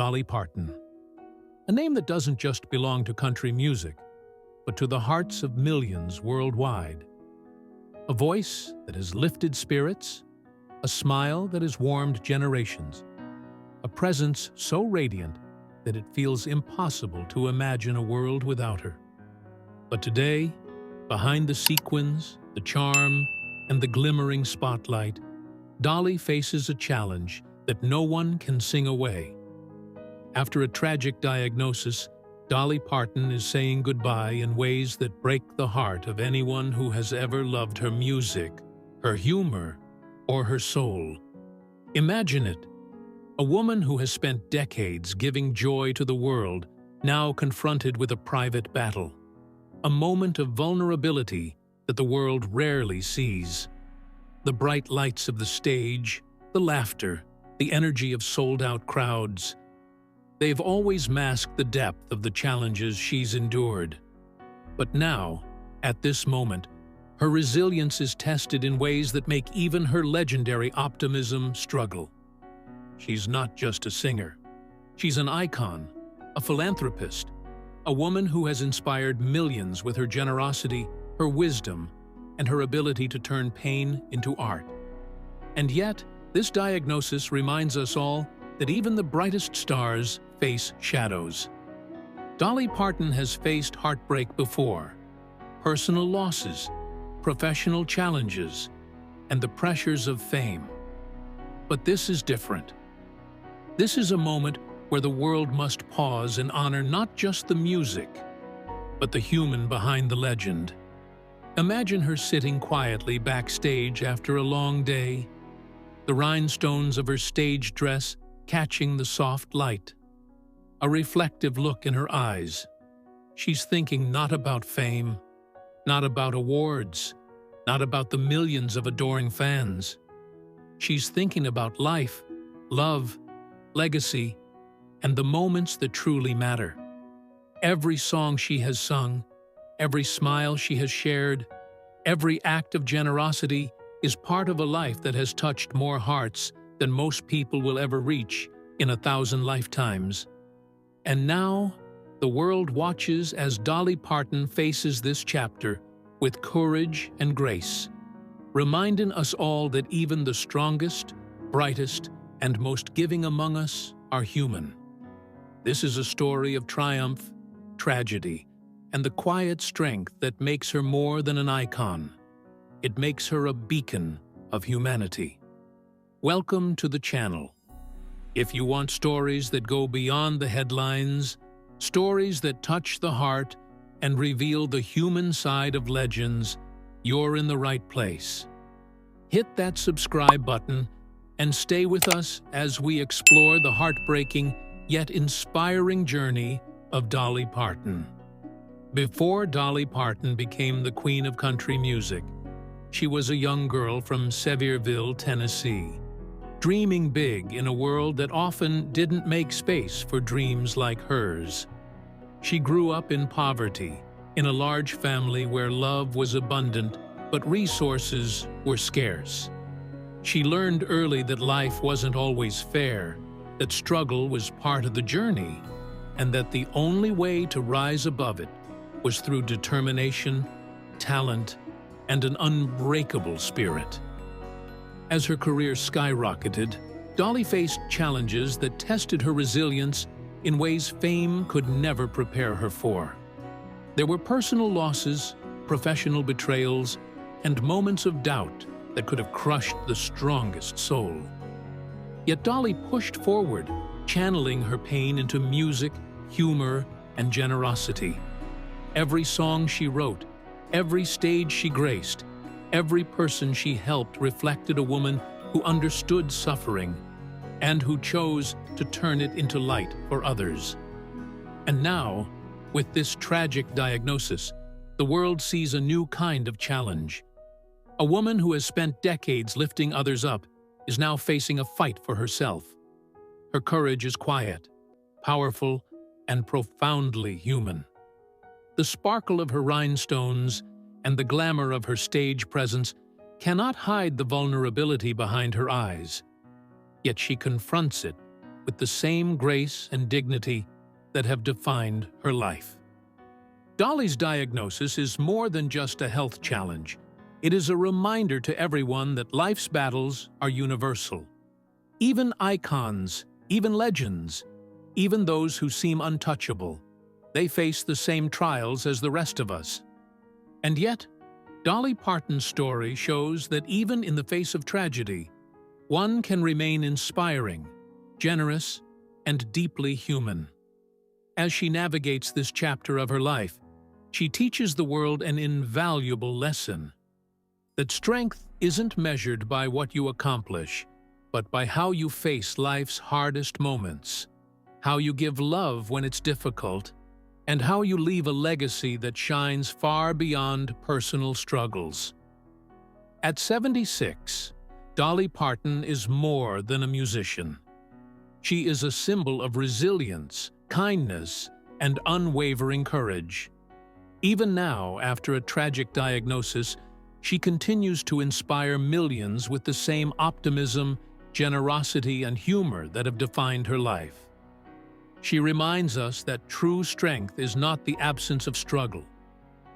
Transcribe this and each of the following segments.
Dolly Parton. A name that doesn't just belong to country music, but to the hearts of millions worldwide. A voice that has lifted spirits, a smile that has warmed generations, a presence so radiant that it feels impossible to imagine a world without her. But today, behind the sequins, the charm, and the glimmering spotlight, Dolly faces a challenge that no one can sing away. After a tragic diagnosis, Dolly Parton is saying goodbye in ways that break the heart of anyone who has ever loved her music, her humor, or her soul. Imagine it. A woman who has spent decades giving joy to the world, now confronted with a private battle. A moment of vulnerability that the world rarely sees. The bright lights of the stage, the laughter, the energy of sold-out crowds. They've always masked the depth of the challenges she's endured. But now, at this moment, her resilience is tested in ways that make even her legendary optimism struggle. She's not just a singer. She's an icon, a philanthropist, a woman who has inspired millions with her generosity, her wisdom, and her ability to turn pain into art. And yet, this diagnosis reminds us all that even the brightest stars face shadows. Dolly Parton has faced heartbreak before, personal losses, professional challenges, and the pressures of fame. But this is different. This is a moment where the world must pause and honor not just the music, but the human behind the legend. Imagine her sitting quietly backstage after a long day, the rhinestones of her stage dress catching the soft light, a reflective look in her eyes. She's thinking not about fame, not about awards, not about the millions of adoring fans. She's thinking about life, love, legacy, and the moments that truly matter. Every song she has sung, every smile she has shared, every act of generosity is part of a life that has touched more hearts than most people will ever reach in 1,000 lifetimes. And now, the world watches as Dolly Parton faces this chapter with courage and grace, reminding us all that even the strongest, brightest, and most giving among us are human. This is a story of triumph, tragedy, and the quiet strength that makes her more than an icon. It makes her a beacon of humanity. Welcome to the channel. If you want stories that go beyond the headlines, stories that touch the heart and reveal the human side of legends, you're in the right place. Hit that subscribe button and stay with us as we explore the heartbreaking yet inspiring journey of Dolly Parton. Before Dolly Parton became the queen of country music, she was a young girl from Sevierville, Tennessee, dreaming big in a world that often didn't make space for dreams like hers. She grew up in poverty, in a large family where love was abundant but resources were scarce. She learned early that life wasn't always fair, that struggle was part of the journey, and that the only way to rise above it was through determination, talent, and an unbreakable spirit. As her career skyrocketed, Dolly faced challenges that tested her resilience in ways fame could never prepare her for. There were personal losses, professional betrayals, and moments of doubt that could have crushed the strongest soul. Yet Dolly pushed forward, channeling her pain into music, humor, and generosity. Every song she wrote, every stage she graced, every person she helped reflected a woman who understood suffering and who chose to turn it into light for others. And now, with this tragic diagnosis, the world sees a new kind of challenge. A woman who has spent decades lifting others up is now facing a fight for herself. Her courage is quiet, powerful, and profoundly human. The sparkle of her rhinestones and the glamour of her stage presence cannot hide the vulnerability behind her eyes. Yet she confronts it with the same grace and dignity that have defined her life. Dolly's diagnosis is more than just a health challenge. It is a reminder to everyone that life's battles are universal. Even icons, even legends, even those who seem untouchable, they face the same trials as the rest of us. And yet, Dolly Parton's story shows that even in the face of tragedy, one can remain inspiring, generous, and deeply human. As she navigates this chapter of her life, she teaches the world an invaluable lesson: that strength isn't measured by what you accomplish, but by how you face life's hardest moments, how you give love when it's difficult, and how you leave a legacy that shines far beyond personal struggles. At 76, Dolly Parton is more than a musician. She is a symbol of resilience, kindness, and unwavering courage. Even now, after a tragic diagnosis, she continues to inspire millions with the same optimism, generosity, and humor that have defined her life. She reminds us that true strength is not the absence of struggle,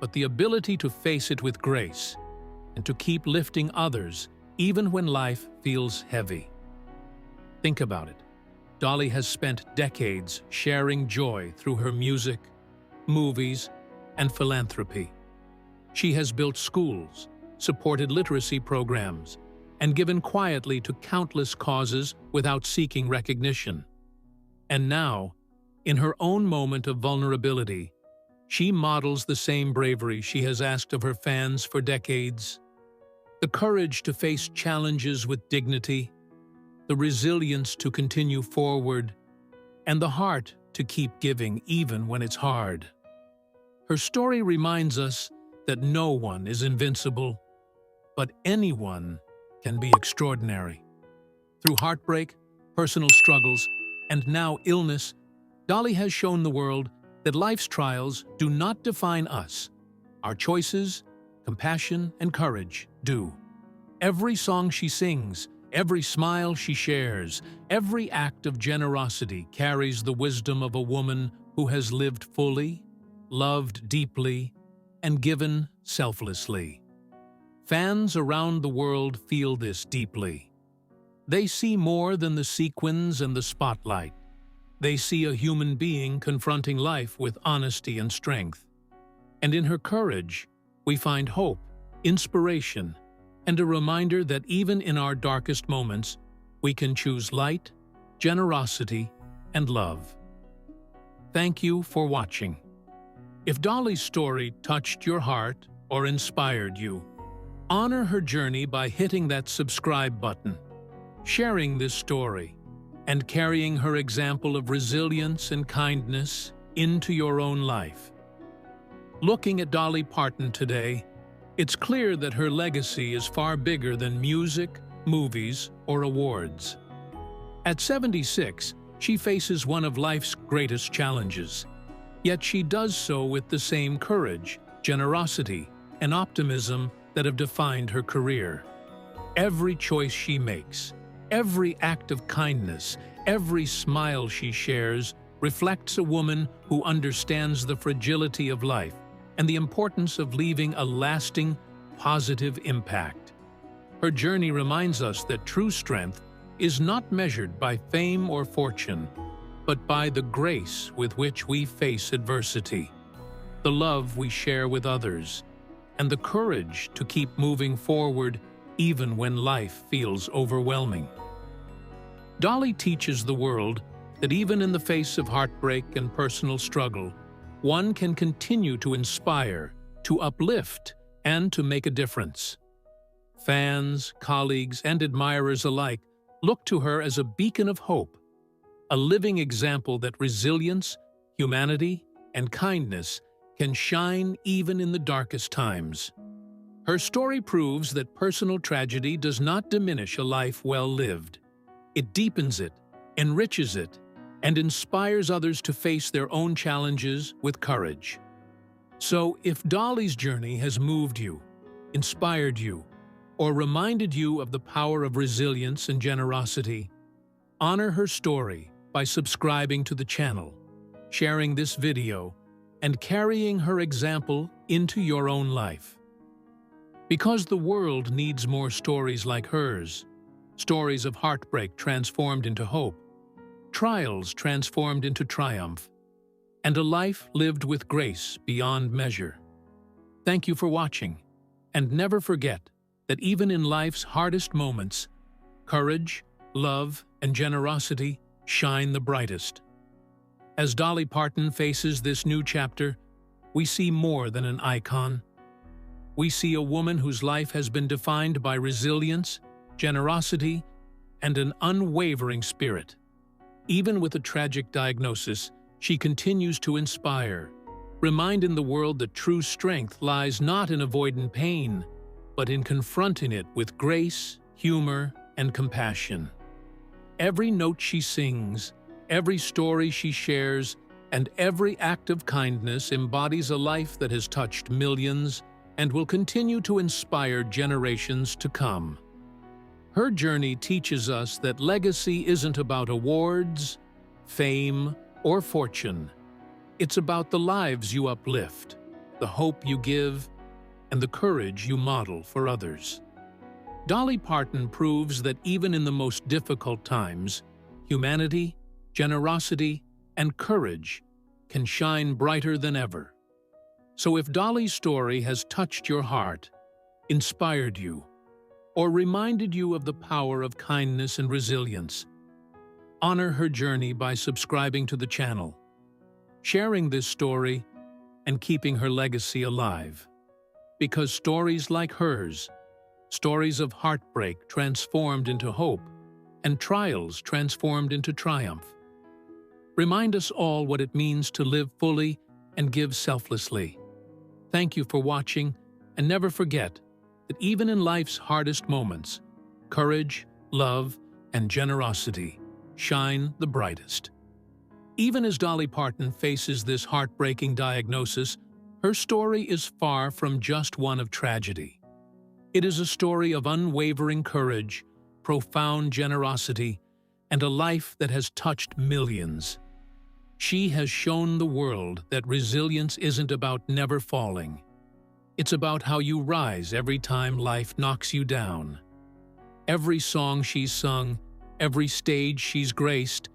but the ability to face it with grace and to keep lifting others even when life feels heavy. Think about it. Dolly has spent decades sharing joy through her music, movies, and philanthropy. She has built schools, supported literacy programs, and given quietly to countless causes without seeking recognition. And now, in her own moment of vulnerability, she models the same bravery she has asked of her fans for decades: the courage to face challenges with dignity, the resilience to continue forward, and the heart to keep giving even when it's hard. Her story reminds us that no one is invincible, but anyone can be extraordinary. Through heartbreak, personal struggles, and now illness, Dolly has shown the world that life's trials do not define us. Our choices, compassion, and courage do. Every song she sings, every smile she shares, every act of generosity carries the wisdom of a woman who has lived fully, loved deeply, and given selflessly. Fans around the world feel this deeply. They see more than the sequins and the spotlight. They see a human being confronting life with honesty and strength. And in her courage, we find hope, inspiration, and a reminder that even in our darkest moments, we can choose light, generosity, and love. Thank you for watching. If Dolly's story touched your heart or inspired you, honor her journey by hitting that subscribe button, sharing this story, and carrying her example of resilience and kindness into your own life. Looking at Dolly Parton today, it's clear that her legacy is far bigger than music, movies, or awards. At 76, she faces one of life's greatest challenges. Yet she does so with the same courage, generosity, and optimism that have defined her career. Every choice she makes, every act of kindness, every smile she shares reflects a woman who understands the fragility of life and the importance of leaving a lasting, positive impact. Her journey reminds us that true strength is not measured by fame or fortune, but by the grace with which we face adversity, the love we share with others, and the courage to keep moving forward even when life feels overwhelming. Dolly teaches the world that even in the face of heartbreak and personal struggle, one can continue to inspire, to uplift, and to make a difference. Fans, colleagues, and admirers alike look to her as a beacon of hope, a living example that resilience, humanity, and kindness can shine even in the darkest times. Her story proves that personal tragedy does not diminish a life well lived. It deepens it, enriches it, and inspires others to face their own challenges with courage. So, if Dolly's journey has moved you, inspired you, or reminded you of the power of resilience and generosity, honor her story by subscribing to the channel, sharing this video, and carrying her example into your own life. Because the world needs more stories like hers, stories of heartbreak transformed into hope, trials transformed into triumph, and a life lived with grace beyond measure. Thank you for watching, and never forget that even in life's hardest moments, courage, love, and generosity shine the brightest. As Dolly Parton faces this new chapter, we see more than an icon. We see a woman whose life has been defined by resilience, generosity, and an unwavering spirit. Even with a tragic diagnosis, she continues to inspire, reminding the world that true strength lies not in avoiding pain, but in confronting it with grace, humor, and compassion. Every note she sings, every story she shares, and every act of kindness embodies a life that has touched millions and will continue to inspire generations to come. Her journey teaches us that legacy isn't about awards, fame, or fortune. It's about the lives you uplift, the hope you give, and the courage you model for others. Dolly Parton proves that even in the most difficult times, humanity, generosity, and courage can shine brighter than ever. So if Dolly's story has touched your heart, inspired you, or reminded you of the power of kindness and resilience, honor her journey by subscribing to the channel, sharing this story, and keeping her legacy alive. Because stories like hers, stories of heartbreak transformed into hope, and trials transformed into triumph, remind us all what it means to live fully and give selflessly. Thank you for watching, and never forget that even in life's hardest moments, courage, love, and generosity shine the brightest. Even as Dolly Parton faces this heartbreaking diagnosis, her story is far from just one of tragedy. It is a story of unwavering courage, profound generosity, and a life that has touched millions. She has shown the world that resilience isn't about never falling. It's about how you rise every time life knocks you down. Every song she's sung, every stage she's graced,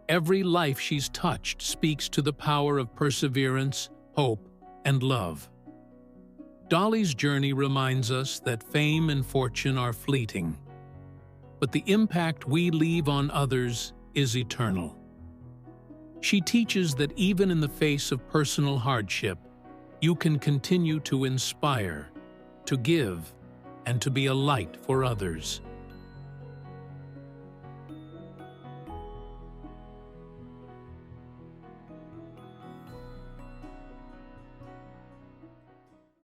every life she's touched speaks to the power of perseverance, hope, and love. Dolly's journey reminds us that fame and fortune are fleeting, but the impact we leave on others is eternal. She teaches that even in the face of personal hardship, you can continue to inspire, to give, and to be a light for others.